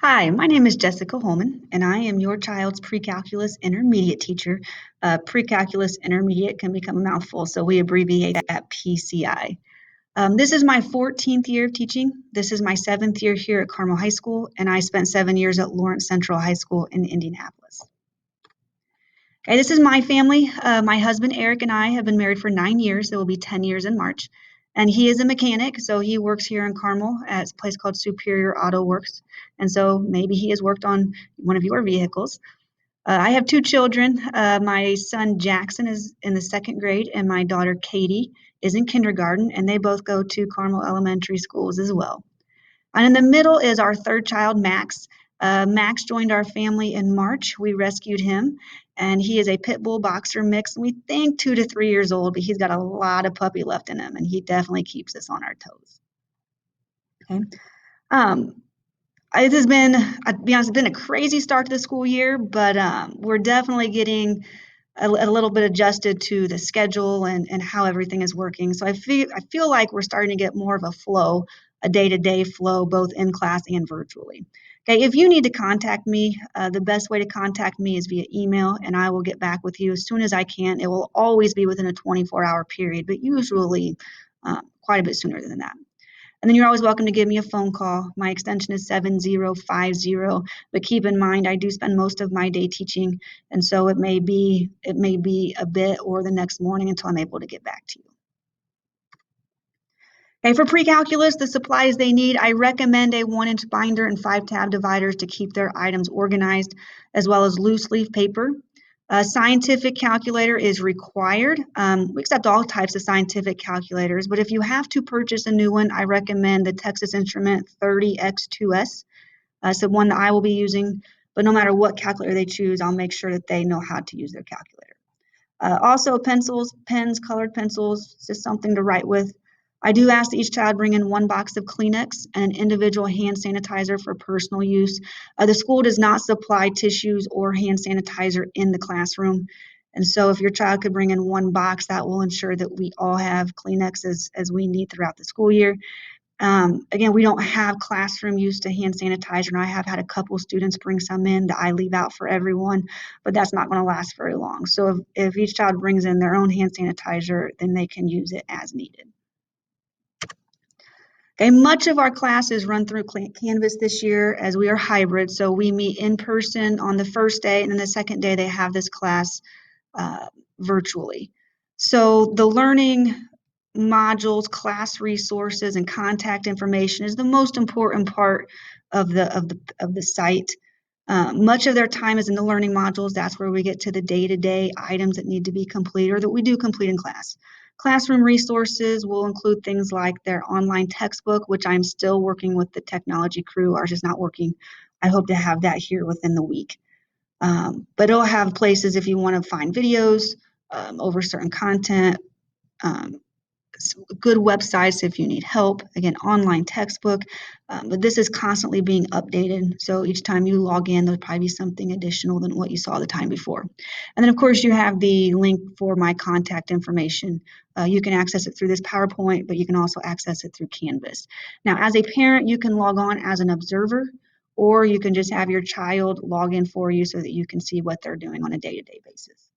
Hi, my name is Jessica Holman, and I am your child's pre-calculus intermediate teacher. Pre-calculus intermediate can become a mouthful, so we abbreviate that PCI. This is my 14th year of teaching. This is my 7th year here at Carmel High School, and I spent 7 years at Lawrence Central High School in Indianapolis. Okay, this is my family. My husband Eric and I have been married for 9 years. It will be 10 years in March. And he is a mechanic, so he works here in Carmel at a place called Superior Auto Works. And so maybe he has worked on one of your vehicles. I have 2 children. My son Jackson is in the 2nd grade, and my daughter Katie is in kindergarten, and they both go to Carmel Elementary Schools as well. And in the middle is our 3rd child, Max. Max joined our family in March. We rescued him, and he is a pit bull boxer mix. We think 2 to 3 years old, but he's got a lot of puppy left in him, and he definitely keeps us on our toes. Okay. Um, it has been, I'll be honest, it's been a crazy start to the school year, but we're definitely getting a little bit adjusted to the schedule and how everything is working. So I feel like we're starting to get more of a flow, a day-to-day flow, both in class and virtually. Okay, if you need to contact me, the best way to contact me is via email, and I will get back with you as soon as I can. It will always be within a 24-hour period, but usually quite a bit sooner than that. And then you're always welcome to give me a phone call. My extension is 7050, but keep in mind I do spend most of my day teaching, and so it may be a bit or the next morning until I'm able to get back to you. Okay, for pre-calculus, the supplies they need, I recommend a 1-inch binder and 5-tab dividers to keep their items organized, as well as loose leaf paper. A scientific calculator is required. We accept all types of scientific calculators, but if you have to purchase a new one, I recommend the Texas Instrument 30X2S. So one that I will be using, but no matter what calculator they choose, I'll make sure that they know how to use their calculator. Also pencils, pens, colored pencils, just something to write with. I do ask that each child bring in 1 box of Kleenex and an individual hand sanitizer for personal use. The school does not supply tissues or hand sanitizer in the classroom. And so if your child could bring in 1 box, that will ensure that we all have Kleenex as we need throughout the school year. Again, we don't have classroom use to hand sanitizer, and I have had a couple students bring some in that I leave out for everyone, but that's not going to last very long. So if each child brings in their own hand sanitizer, then they can use it as needed. Okay, much of our classes run through Canvas this year as we are hybrid. So we meet in person on the first day, and then the second day they have this class virtually. So the learning modules, class resources, and contact information is the most important part of the site. Much of their time is in the learning modules. That's where we get to the day-to-day items that need to be complete or that we do complete in class. Classroom resources will include things like their online textbook, which I'm still working with the technology crew. Ours is not working. I hope to have that here within the week. But it'll have places if you want to find videos over certain content, good websites if you need help, again, online textbook, but this is constantly being updated. So each time you log in, there'll probably be something additional than what you saw the time before. And then of course you have the link for my contact information. You can access it through this PowerPoint, but you can also access it through Canvas. Now, as a parent, you can log on as an observer, or you can just have your child log in for you so that you can see what they're doing on a day-to-day basis.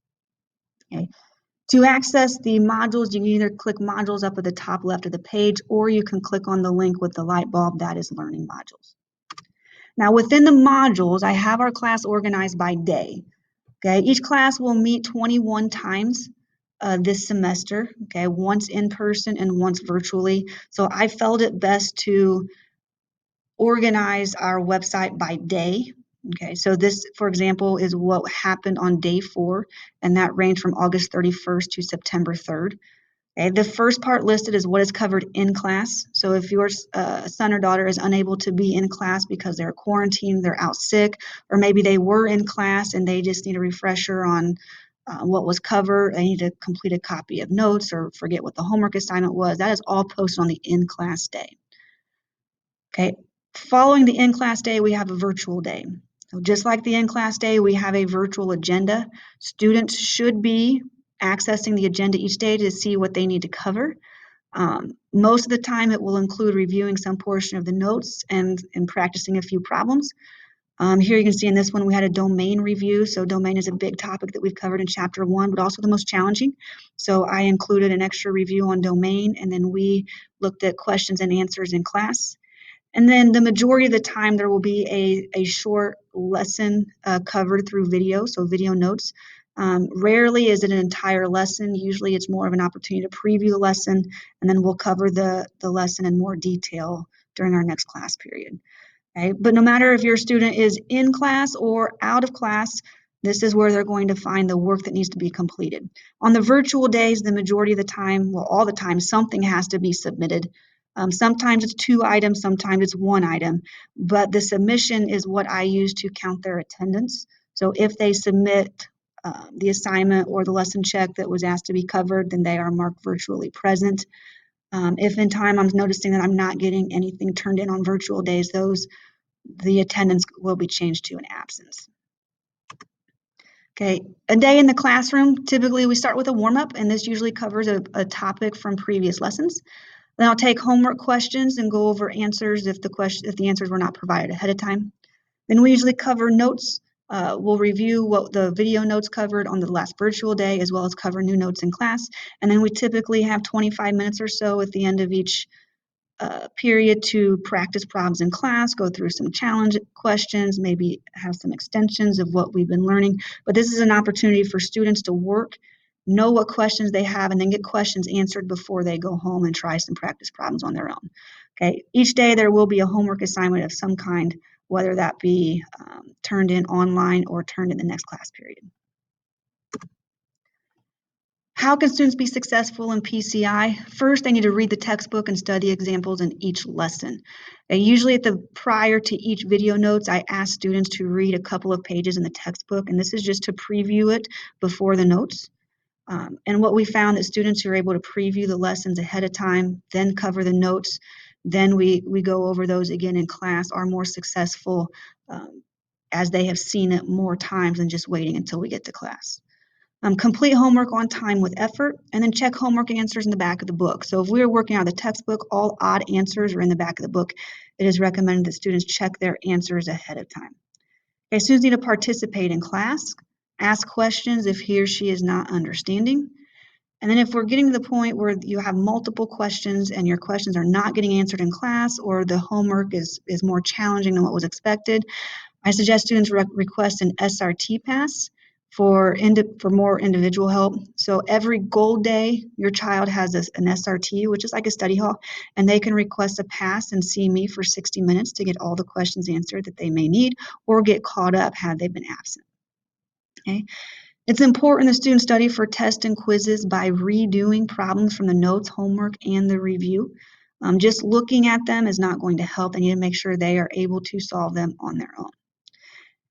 Okay. To access the modules, you can either click modules up at the top left of the page, or you can click on the link with the light bulb that is learning modules. Now within the modules, I have our class organized by day. Okay, each class will meet 21 times this semester, okay, once in person and once virtually. So I felt it best to organize our website by day. Okay, so this, for example, is what happened on day 4, and that ranged from August 31st to September 3rd. Okay, the first part listed is what is covered in class. So if your son or daughter is unable to be in class because they're quarantined, they're out sick, or maybe they were in class and they just need a refresher on what was covered, they need to complete a copy of notes or forget what the homework assignment was, that is all posted on the in-class day. Okay, following the in-class day, we have a virtual day. So just like the in-class day, we have a virtual agenda. Students should be accessing the agenda each day to see what they need to cover. Most of the time, it will include reviewing some portion of the notes and practicing a few problems. Here you can see in this one, we had a domain review. So domain is a big topic that we've covered in chapter 1, but also the most challenging. So I included an extra review on domain, and then we looked at questions and answers in class. And then the majority of the time, there will be a short lesson covered through video, so video notes. Rarely is it an entire lesson. Usually it's more of an opportunity to preview the lesson, and then we'll cover the lesson in more detail during our next class period. Okay? But no matter if your student is in class or out of class, this is where they're going to find the work that needs to be completed. On the virtual days, the majority of the time, well, all the time, something has to be submitted. Sometimes it's 2 items, sometimes it's 1 item, but the submission is what I use to count their attendance. So if they submit the assignment or the lesson check that was asked to be covered, then they are marked virtually present. If in time I'm noticing that I'm not getting anything turned in on virtual days, the attendance will be changed to an absence. Okay, a day in the classroom, typically we start with a warm-up, and this usually covers a topic from previous lessons. Then I'll take homework questions and go over answers if the answers were not provided ahead of time. Then we usually cover notes. We'll review what the video notes covered on the last virtual day, as well as cover new notes in class. And then we typically have 25 minutes or so at the end of each period to practice problems in class, go through some challenge questions, maybe have some extensions of what we've been learning. But this is an opportunity for students to work, know what questions they have, and then get questions answered before they go home and try some practice problems on their own. Okay, each day there will be a homework assignment of some kind, whether that be turned in online or turned in the next class period. How can students be successful in PCI? First, they need to read the textbook and study examples in each lesson. And usually prior to each video notes, I ask students to read a couple of pages in the textbook, and this is just to preview it before the notes. And what we found that students who are able to preview the lessons ahead of time, then cover the notes, then we go over those again in class, are more successful as they have seen it more times than just waiting until we get to class. Complete homework on time with effort, and then check homework answers in the back of the book. So if we're working out of the textbook, all odd answers are in the back of the book. It is recommended that students check their answers ahead of time. Okay, students need to participate in class, ask questions if he or she is not understanding. And then if we're getting to the point where you have multiple questions and your questions are not getting answered in class, or the homework is more challenging than what was expected, I suggest students request an SRT pass for more individual help. So every gold day, your child has an SRT, which is like a study hall, and they can request a pass and see me for 60 minutes to get all the questions answered that they may need or get caught up had they been absent. Okay. It's important that students study for tests and quizzes by redoing problems from the notes, homework, and the review. Just looking at them is not going to help. They need to make sure they are able to solve them on their own.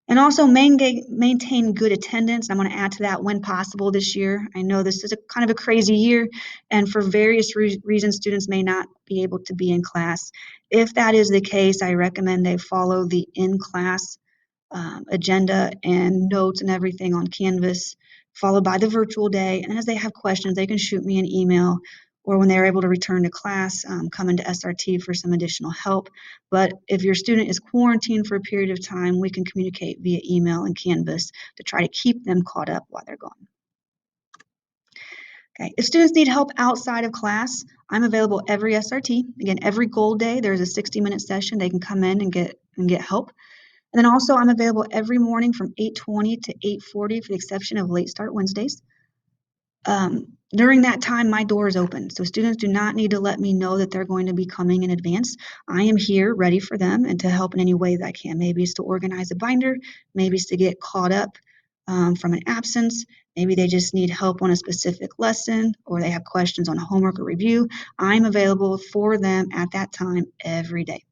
And also maintain good attendance. I'm going to add to that when possible this year. I know this is a kind of a crazy year, and for various reasons, students may not be able to be in class. If that is the case, I recommend they follow the in-class agenda and notes and everything on Canvas, followed by the virtual day. And as they have questions, they can shoot me an email, or when they're able to return to class, come into SRT for some additional help. But if your student is quarantined for a period of time, we can communicate via email and Canvas to try to keep them caught up while they're gone. Okay. If students need help outside of class, I'm available every SRT. Again, every gold day, there's a 60-minute session. They can come in and get help. And then also I'm available every morning from 8:20 to 8:40 for the exception of late start Wednesdays. During that time, my door is open. So students do not need to let me know that they're going to be coming in advance. I am here ready for them and to help in any way that I can. Maybe it's to organize a binder, maybe it's to get caught up from an absence. Maybe they just need help on a specific lesson, or they have questions on a homework or review. I'm available for them at that time every day.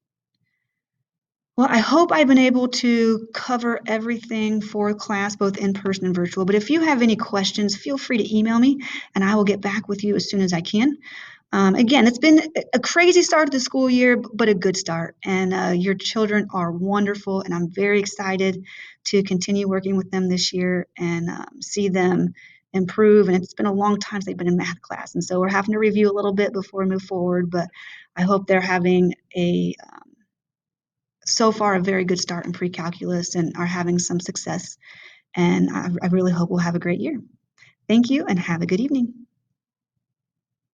Well, I hope I've been able to cover everything for class, both in person and virtual. But if you have any questions, feel free to email me and I will get back with you as soon as I can. Again, it's been a crazy start to the school year, but a good start. And your children are wonderful, and I'm very excited to continue working with them this year and see them improve. And it's been a long time since they've been in math class. And so we're having to review a little bit before we move forward. But I hope they're having so far, a very good start in pre-calculus and are having some success. And I really hope we'll have a great year. Thank you and have a good evening.